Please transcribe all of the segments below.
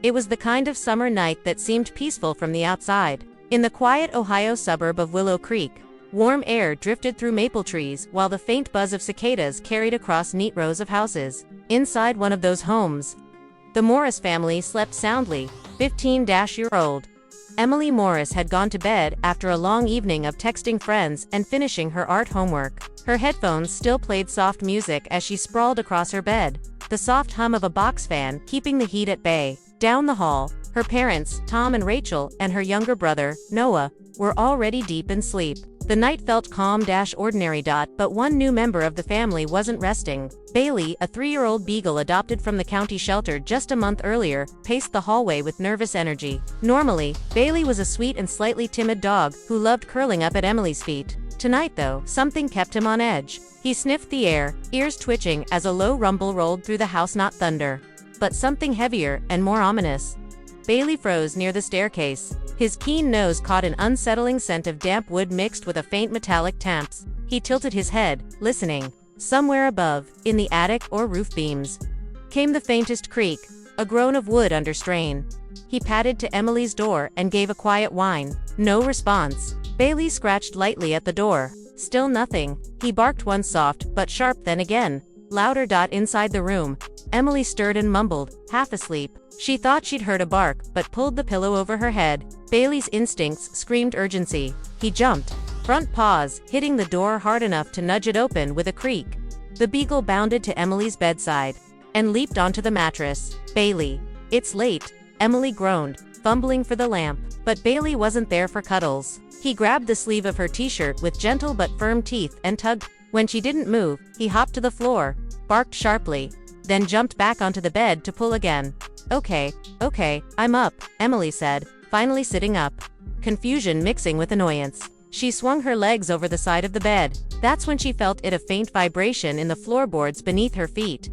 It was the kind of summer night that seemed peaceful from the outside. In the quiet Ohio suburb of Willow Creek, warm air drifted through maple trees while the faint buzz of cicadas carried across neat rows of houses. Inside one of those homes, the Morris family slept soundly. 15-year-old Emily Morris had gone to bed after a long evening of texting friends and finishing her art homework. Her headphones still played soft music as she sprawled across her bed, the soft hum of a box fan keeping the heat at bay. Down the hall, her parents, Tom and Rachel, and her younger brother, Noah, were already deep in sleep. The night felt calm-ordinary. But one new member of the family wasn't resting. Bailey, a 3-year-old Beagle adopted from the county shelter just a month earlier, paced the hallway with nervous energy. Normally, Bailey was a sweet and slightly timid dog who loved curling up at Emily's feet. Tonight though, something kept him on edge. He sniffed the air, ears twitching as a low rumble rolled through the house. Not thunder, but something heavier and more ominous. Bailey froze near the staircase. His keen nose caught an unsettling scent of damp wood mixed with a faint metallic tampes. He tilted his head, listening. Somewhere above, in the attic or roof beams, came the faintest creak, a groan of wood under strain. He patted to Emily's door and gave a quiet whine. No response. Bailey scratched lightly at the door. Still nothing. He barked once soft but sharp, then again, louder. Inside the room, Emily stirred and mumbled, half asleep. She thought she'd heard a bark, but pulled the pillow over her head. Bailey's instincts screamed urgency. He jumped, front paws, hitting the door hard enough to nudge it open with a creak. The Beagle bounded to Emily's bedside and leaped onto the mattress. Bailey. It's late, Emily groaned, fumbling for the lamp. But Bailey wasn't there for cuddles. He grabbed the sleeve of her t-shirt with gentle but firm teeth and tugged. When she didn't move, he hopped to the floor, barked sharply, then jumped back onto the bed to pull again. Okay, I'm up, Emily said, finally sitting up. Confusion mixing with annoyance. She swung her legs over the side of the bed. That's when she felt a faint vibration in the floorboards beneath her feet.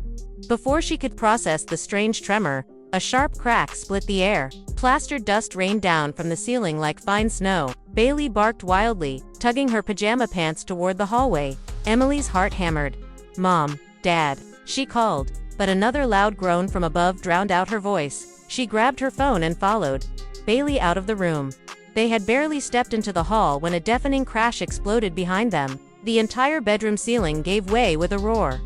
Before she could process the strange tremor, a sharp crack split the air. Plastered dust rained down from the ceiling like fine snow. Bailey barked wildly, tugging her pajama pants toward the hallway. Emily's heart hammered. Mom, Dad, she called. But another loud groan from above drowned out her voice. She grabbed her phone and followed Bailey out of the room. They had barely stepped into the hall when a deafening crash exploded behind them. The entire bedroom ceiling gave way with a roar,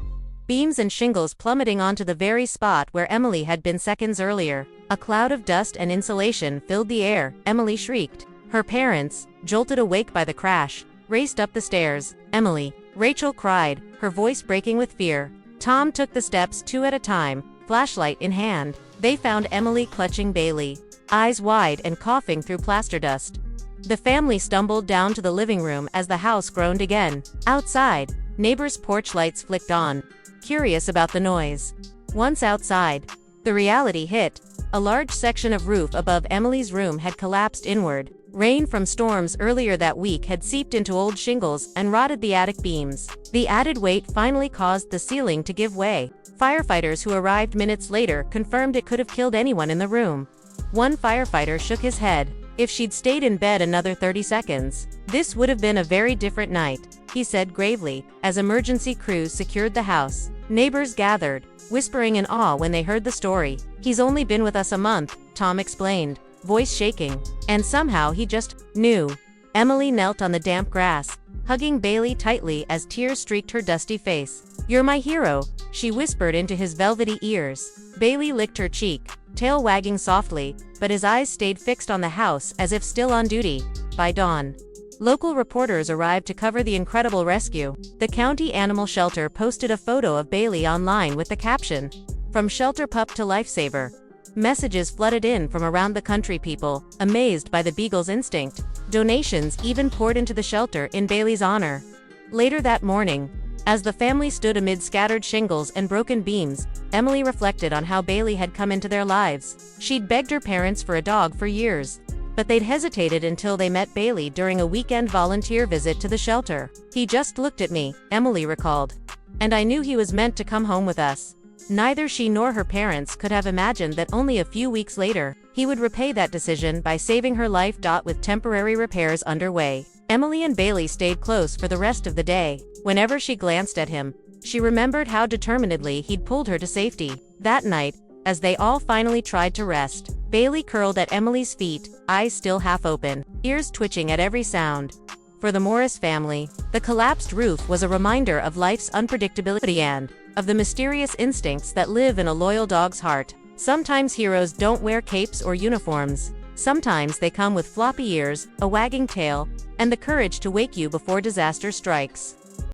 beams and shingles plummeting onto the very spot where Emily had been seconds earlier. A cloud of dust and insulation filled the air. Emily shrieked. Her parents, jolted awake by the crash, raced up the stairs. Emily, Rachel cried, her voice breaking with fear. Tom took the steps 2 at a time, flashlight in hand. They found Emily clutching Bailey, eyes wide and coughing through plaster dust. The family stumbled down to the living room as the house groaned again. Outside, neighbors' porch lights flicked on, curious about the noise. Once outside, the reality hit. A large section of roof above Emily's room had collapsed inward. Rain from storms earlier that week had seeped into old shingles and rotted the attic beams. The added weight finally caused the ceiling to give way. Firefighters who arrived minutes later confirmed it could have killed anyone in the room. One firefighter shook his head. If she'd stayed in bed another 30 seconds, this would have been a very different night, he said gravely, as emergency crews secured the house. Neighbors gathered, whispering in awe when they heard the story. He's only been with us a month, Tom explained, voice shaking. And somehow he just knew. Emily knelt on the damp grass, hugging Bailey tightly as tears streaked her dusty face. You're my hero, she whispered into his velvety ears. Bailey licked her cheek, tail wagging softly, but his eyes stayed fixed on the house as if still on duty. By dawn, local reporters arrived to cover the incredible rescue. The county animal shelter posted a photo of Bailey online with the caption, "From shelter pup to lifesaver." Messages flooded in from around the country, people amazed by the Beagle's instinct. Donations even poured into the shelter in Bailey's honor. Later that morning, as the family stood amid scattered shingles and broken beams, Emily reflected on how Bailey had come into their lives. She'd begged her parents for a dog for years, but they'd hesitated until they met Bailey during a weekend volunteer visit to the shelter. He just looked at me, Emily recalled, and I knew he was meant to come home with us. Neither she nor her parents could have imagined that only a few weeks later, he would repay that decision by saving her life. With temporary repairs underway, Emily and Bailey stayed close for the rest of the day. Whenever she glanced at him, she remembered how determinedly he'd pulled her to safety. That night, As they all finally tried to rest, Bailey curled at Emily's feet, eyes still half open, ears twitching at every sound. For the Morris family, the collapsed roof was a reminder of life's unpredictability and of the mysterious instincts that live in a loyal dog's heart. Sometimes heroes don't wear capes or uniforms. Sometimes they come with floppy ears, a wagging tail, and the courage to wake you before disaster strikes.